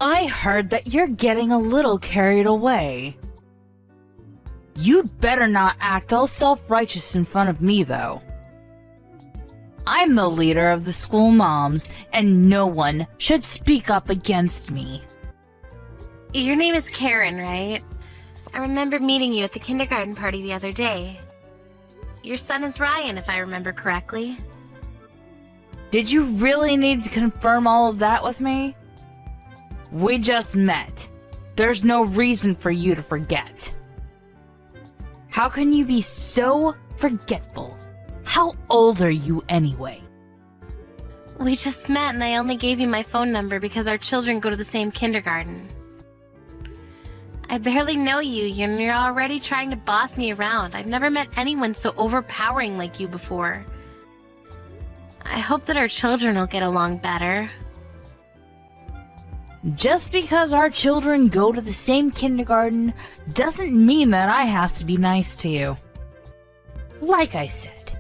I heard that you're getting a little carried away. You'd better not act all self-righteous in front of me, though. I'm the leader of the school moms, and no one should speak up against me. Your name is Karen, right? I remember meeting you at the kindergarten party the other day. Your son is Ryan, if I remember correctly. Did you really need to confirm all of that with me? We just met. There's no reason for you to forget. How can you be so forgetful? How old are you anyway? We just met and I only gave you my phone number because our children go to the same kindergarten. I barely know you and you're already trying to boss me around. I've never met anyone so overpowering like you before. I hope that our children will get along better. Just because our children go to the same kindergarten doesn't mean that I have to be nice to you. Like I said,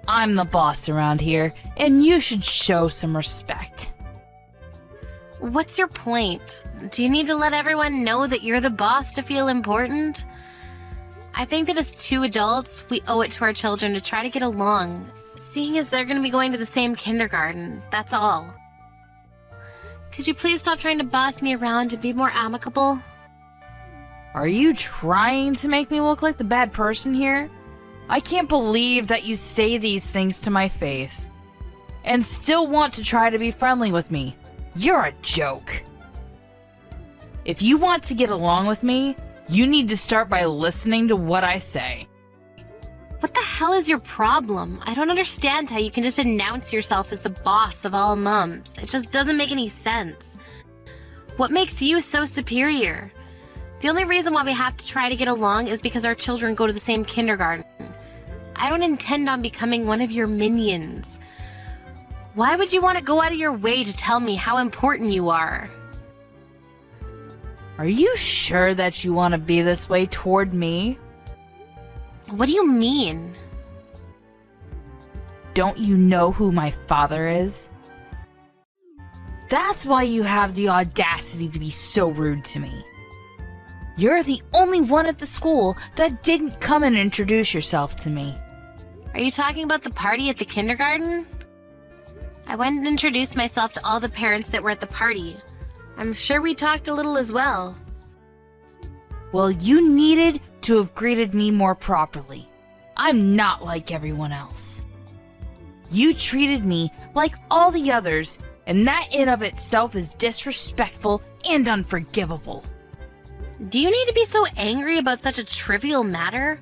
I'm the boss around here, and you should show some respect. What's your point? Do you need to let everyone know that you're the boss to feel important? I think that as two adults, we owe it to our children to try to get along, seeing as they're going to be going to the same kindergarten, that's all. Could you please stop trying to boss me around and be more amicable? Are you trying to make me look like the bad person here? I can't believe that you say these things to my face and still want to try to be friendly with me. You're a joke. If you want to get along with me, you need to start by listening to what I say. What the hell is your problem? I don't understand how you can just announce yourself as the boss of all mums. It just doesn't make any sense. What makes you so superior? The only reason why we have to try to get along is because our children go to the same kindergarten. I don't intend on becoming one of your minions. Why would you want to go out of your way to tell me how important you are? Are you sure that you want to be this way toward me? What do you mean? Don't you know who my father is? That's why you have the audacity to be so rude to me. You're the only one at the school that didn't come and introduce yourself to me. Are you talking about the party at the kindergarten? I went and introduced myself to all the parents that were at the party. I'm sure we talked a little as well. Well, you needed to have greeted me more properly. I'm not like everyone else. You treated me like all the others, and that in of itself is disrespectful and unforgivable. Do you need to be so angry about such a trivial matter?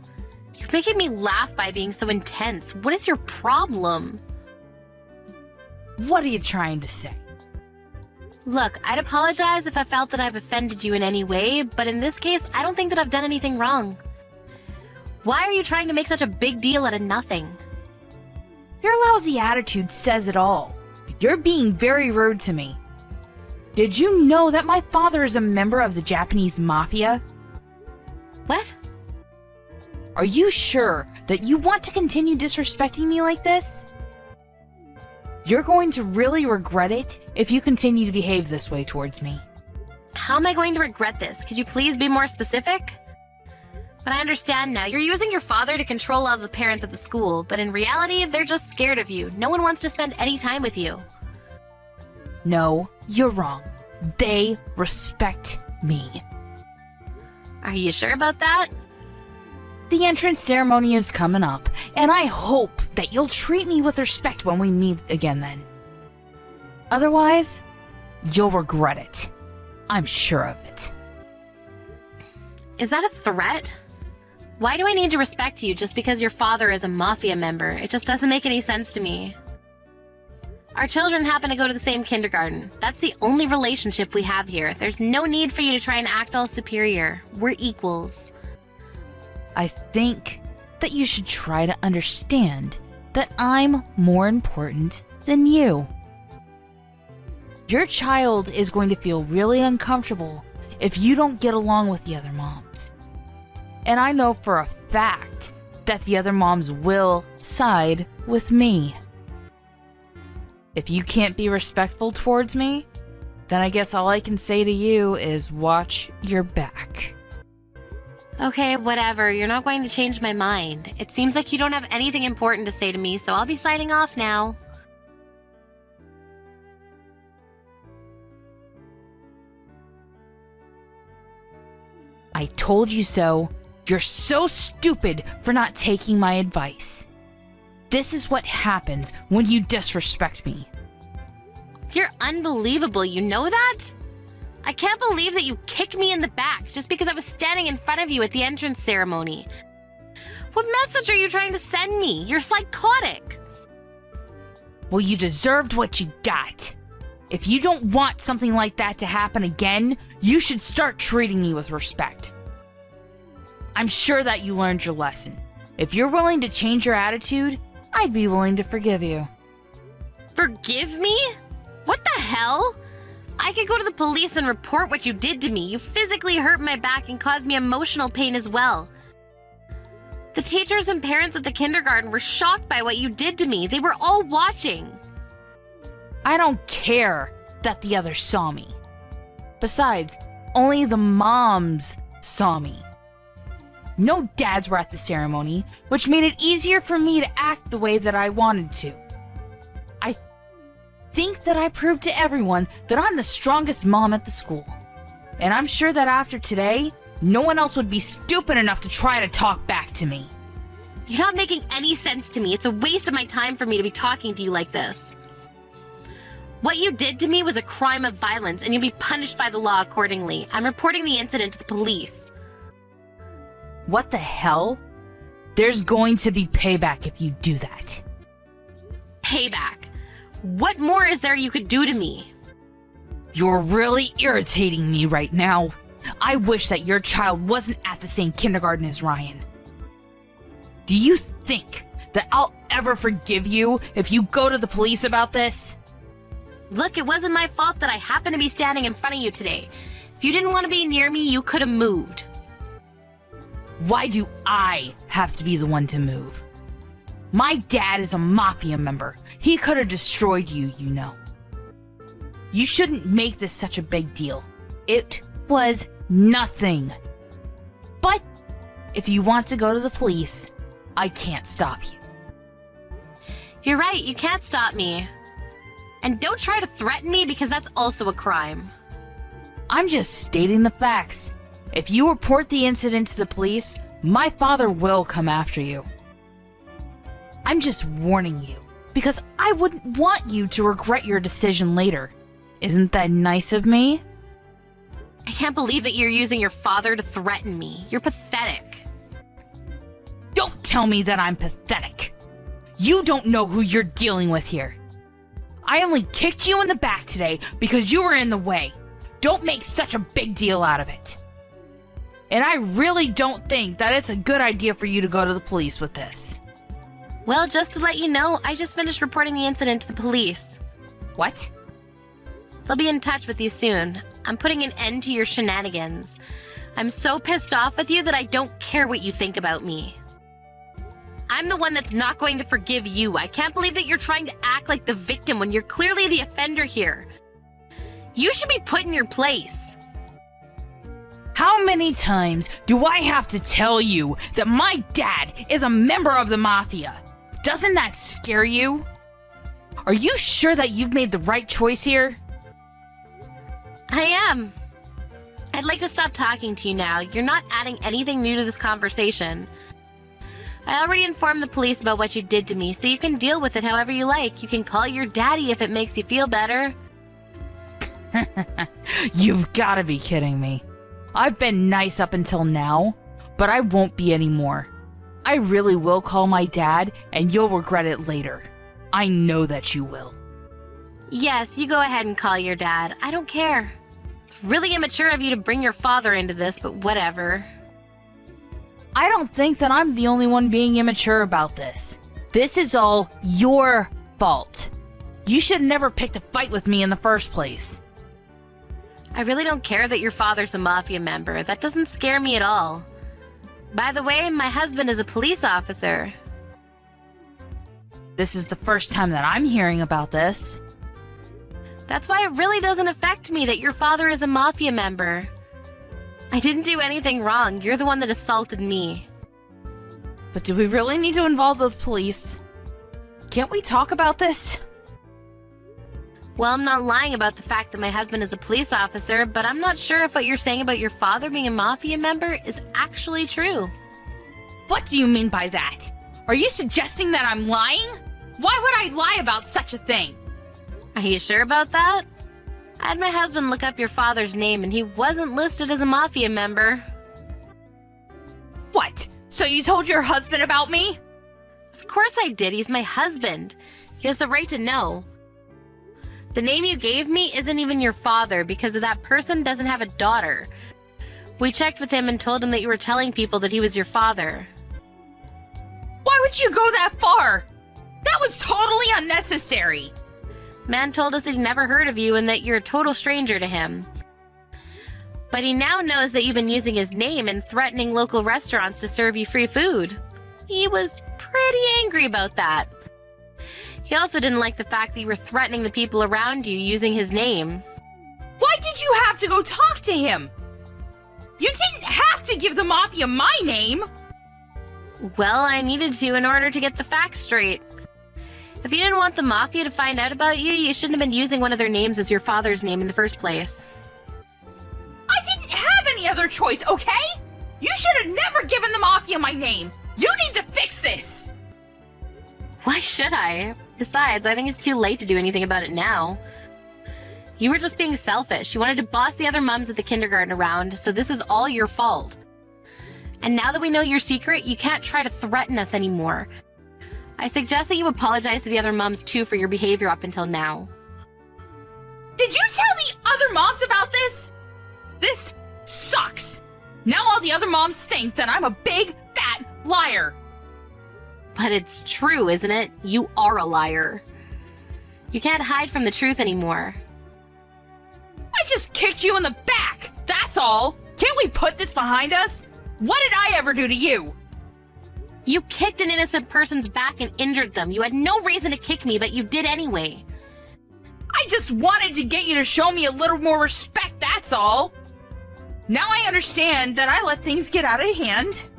You're making me laugh by being so intense. What is your problem? What are you trying to say? Look, I'd apologize if I felt that I've offended you in any way, but in this case, I don't think that I've done anything wrong. Why are you trying to make such a big deal out of nothing? Your lousy attitude says it all. You're being very rude to me. Did you know that my father is a member of the Japanese mafia? What? Are you sure that you want to continue disrespecting me like this? You're going to really regret it if you continue to behave this way towards me. How am I going to regret this? Could you please be more specific? But I understand now. You're using your father to control all the parents at the school, but in reality, they're just scared of you. No one wants to spend any time with you. No, you're wrong. They respect me. Are you sure about that? The entrance ceremony is coming up, and I hope that you'll treat me with respect when we meet again then. Otherwise, you'll regret it. I'm sure of it. Is that a threat? Why do I need to respect you just because your father is a mafia member? It just doesn't make any sense to me. Our children happen to go to the same kindergarten. That's the only relationship we have here. There's no need for you to try and act all superior. We're equals. I think that you should try to understand that I'm more important than you. Your child is going to feel really uncomfortable if you don't get along with the other moms. And I know for a fact that the other moms will side with me. If you can't be respectful towards me, Then I guess all I can say to you is watch your back. Okay, whatever. You're not going to change my mind. It seems like you don't have anything important to say to me, so I'll be signing off now. I told you so. You're so stupid for not taking my advice. This is what happens when you disrespect me. You're unbelievable, you know that? I can't believe that you kicked me in the back just because I was standing in front of you at the entrance ceremony. What message are you trying to send me? You're psychotic. Well, you deserved what you got. If you don't want something like that to happen again, you should start treating me with respect. I'm sure that you learned your lesson. If you're willing to change your attitude, I'd be willing to forgive you. Forgive me? What the hell? I could go to the police and report what you did to me. You physically hurt my back and caused me emotional pain as well. The teachers and parents at the kindergarten were shocked by what you did to me. They were all watching. I don't care that the others saw me. Besides, only the moms saw me. No dads were at the ceremony, which made it easier for me to act the way that I wanted to. I think that I proved to everyone that I'm the strongest mom at the school. And I'm sure that after today, no one else would be stupid enough to try to talk back to me. You're not making any sense to me. It's a waste of my time for me to be talking to you like this. What you did to me was a crime of violence, and you'll be punished by the law accordingly. I'm reporting the incident to the police. What the hell? There's going to be payback if you do that. Payback? What more is there you could do to me? You're really irritating me right now. I wish that your child wasn't at the same kindergarten as Ryan. Do you think that I'll ever forgive you if you go to the police about this? Look, it wasn't my fault that I happened to be standing in front of you today. If you didn't want to be near me, you could have moved. Why do I have to be the one to move? My dad is a mafia member. He could have destroyed you, you know. You shouldn't make this such a big deal. It was nothing. But if you want to go to the police, I can't stop you. You're right, you can't stop me. And don't try to threaten me because that's also a crime. I'm just stating the facts. If you report the incident to the police, my father will come after you. I'm just warning you, because I wouldn't want you to regret your decision later. Isn't that nice of me? I can't believe that you're using your father to threaten me. You're pathetic. Don't tell me that I'm pathetic. You don't know who you're dealing with here. I only kicked you in the back today because you were in the way. Don't make such a big deal out of it. And I really don't think that it's a good idea for you to go to the police with this. Well, just to let you know, I just finished reporting the incident to the police. What? They'll be in touch with you soon. I'm putting an end to your shenanigans. I'm so pissed off with you that I don't care what you think about me. I'm the one that's not going to forgive you. I can't believe that you're trying to act like the victim when you're clearly the offender here. You should be put in your place. How many times do I have to tell you that my dad is a member of the mafia? Doesn't that scare you? Are you sure that you've made the right choice here? I am. I'd like to stop talking to you now. You're not adding anything new to this conversation. I already informed the police about what you did to me, so you can deal with it however you like. You can call your daddy if it makes you feel better. You've got to be kidding me. I've been nice up until now, but I won't be anymore. I really will call my dad, and you'll regret it later. I know that you will. Yes, you go ahead and call your dad. I don't care. It's really immature of you to bring your father into this, but whatever. I don't think that I'm the only one being immature about this. This is all your fault. You should have never picked a fight with me in the first place. I really don't care that your father's a mafia member. That doesn't scare me at all. By the way, my husband is a police officer. This is the first time that I'm hearing about this. That's why it really doesn't affect me that your father is a mafia member. I didn't do anything wrong. You're the one that assaulted me. But do we really need to involve the police? Can't we talk about this? Well, I'm not lying about the fact that my husband is a police officer, but I'm not sure if what you're saying about your father being a mafia member is actually true. What do you mean by that? Are you suggesting that I'm lying? Why would I lie about such a thing? Are you sure about that? I had my husband look up your father's name and he wasn't listed as a mafia member. What? So you told your husband about me? Of course I did. He's my husband. He has the right to know. The name you gave me isn't even your father because that person doesn't have a daughter. We checked with him and told him that you were telling people that he was your father. Why would you go that far? That was totally unnecessary. Man told us he'd never heard of you and that you're a total stranger to him. But he now knows that you've been using his name and threatening local restaurants to serve you free food. He was pretty angry about that. He also didn't like the fact that you were threatening the people around you using his name. Why did you have to go talk to him? You didn't have to give the mafia my name. Well, I needed to in order to get the facts straight. If you didn't want the mafia to find out about you, you shouldn't have been using one of their names as your father's name in the first place. I didn't have any other choice, okay? You should have never given the mafia my name. You need to fix this. Why should I? Besides, I think it's too late to do anything about it now. You were just being selfish. You wanted to boss the other mums at the kindergarten around, so this is all your fault. And now that we know your secret, you can't try to threaten us anymore. I suggest that you apologize to the other mums too for your behavior up until now. Did you tell the other moms about this? This sucks. Now all the other moms think that I'm a big, fat liar. But it's true, isn't it? You are a liar. You can't hide from the truth anymore. I just kicked you in the back, that's all. Can't we put this behind us? What did I ever do to you? You kicked an innocent person's back and injured them. You had no reason to kick me, but you did anyway. I just wanted to get you to show me a little more respect, that's all. Now I understand that I let things get out of hand.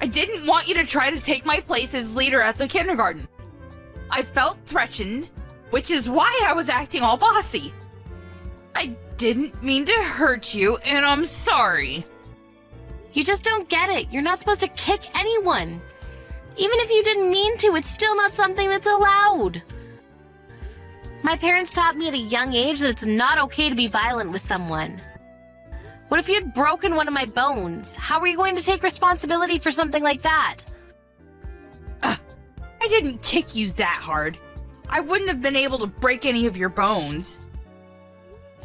I didn't want you to try to take my place as leader at the kindergarten. I felt threatened, which is why I was acting all bossy. I didn't mean to hurt you, and I'm sorry. You just don't get it. You're not supposed to kick anyone. Even if you didn't mean to, it's still not something that's allowed. My parents taught me at a young age that it's not okay to be violent with someone. What if you had broken one of my bones? How were you going to take responsibility for something like that? I didn't kick you that hard. I wouldn't have been able to break any of your bones.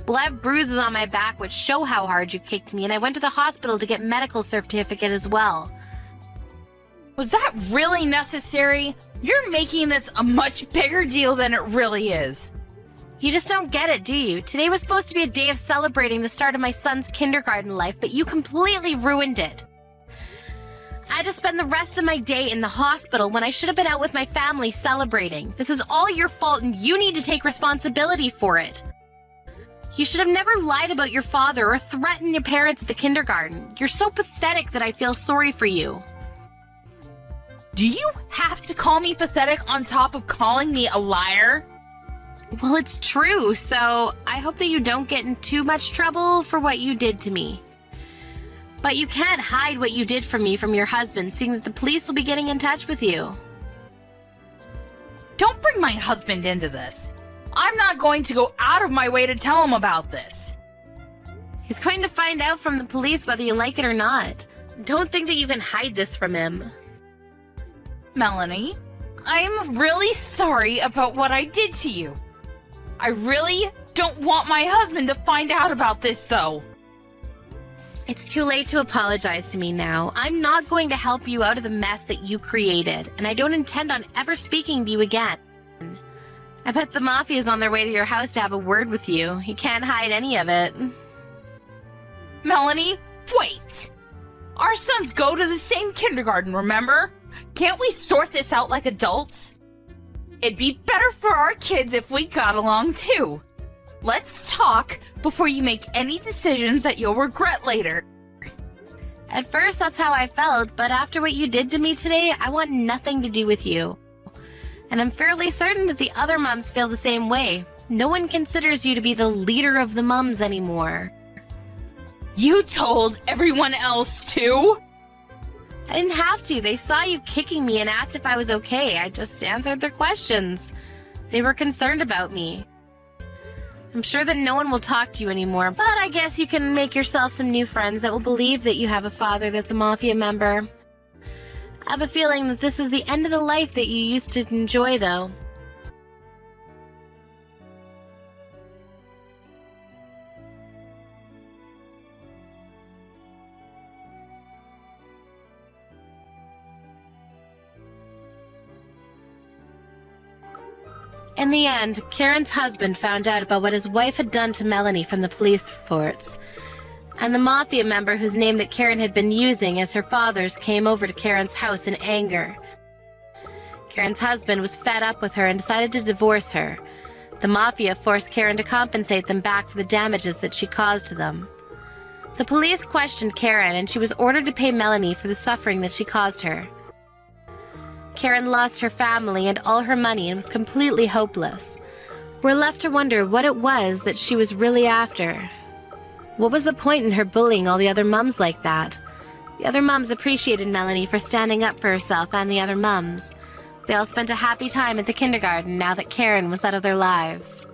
Well, I have bruises on my back which show how hard you kicked me, and I went to the hospital to get medical certificate as well. Was that really necessary? You're making this a much bigger deal than it really is. You just don't get it, do you? Today was supposed to be a day of celebrating the start of my son's kindergarten life, but you completely ruined it. I had to spend the rest of my day in the hospital when I should have been out with my family celebrating. This is all your fault and you need to take responsibility for it. You should have never lied about your father or threatened your parents at the kindergarten. You're so pathetic that I feel sorry for you. Do you have to call me pathetic on top of calling me a liar? Well, it's true, so I hope that you don't get in too much trouble for what you did to me. But you can't hide what you did for me from your husband, seeing that the police will be getting in touch with you. Don't bring my husband into this. I'm not going to go out of my way to tell him about this. He's going to find out from the police whether you like it or not. Don't think that you can hide this from him. Melanie, I'm really sorry about what I did to you. I really don't want my husband to find out about this, though. It's too late to apologize to me now. I'm not going to help you out of the mess that you created, and I don't intend on ever speaking to you again. I bet the Mafia's on their way to your house to have a word with you. You can't hide any of it. Melanie, wait! Our sons go to the same kindergarten, remember? Can't we sort this out like adults? It'd be better for our kids if we got along too. Let's talk before you make any decisions that you'll regret later. At first, that's how I felt, but after what you did to me today, I want nothing to do with you. And I'm fairly certain that the other mums feel the same way. No one considers you to be the leader of the mums anymore. You told everyone else too? I didn't have to. They saw you kicking me and asked if I was okay. I just answered their questions. They were concerned about me. I'm sure that no one will talk to you anymore, but I guess you can make yourself some new friends that will believe that you have a father that's a mafia member. I have a feeling that this is the end of the life that you used to enjoy, though. In the end, Karen's husband found out about what his wife had done to Melanie from the police reports. And the mafia member whose name that Karen had been using as her father's came over to Karen's house in anger. Karen's husband was fed up with her and decided to divorce her. The mafia forced Karen to compensate them back for the damages that she caused to them. The police questioned Karen and she was ordered to pay Melanie for the suffering that she caused her. Karen lost her family and all her money and was completely hopeless. We're left to wonder what it was that she was really after. What was the point in her bullying all the other mums like that? The other mums appreciated Melanie for standing up for herself and the other mums. They all spent a happy time at the kindergarten now that Karen was out of their lives.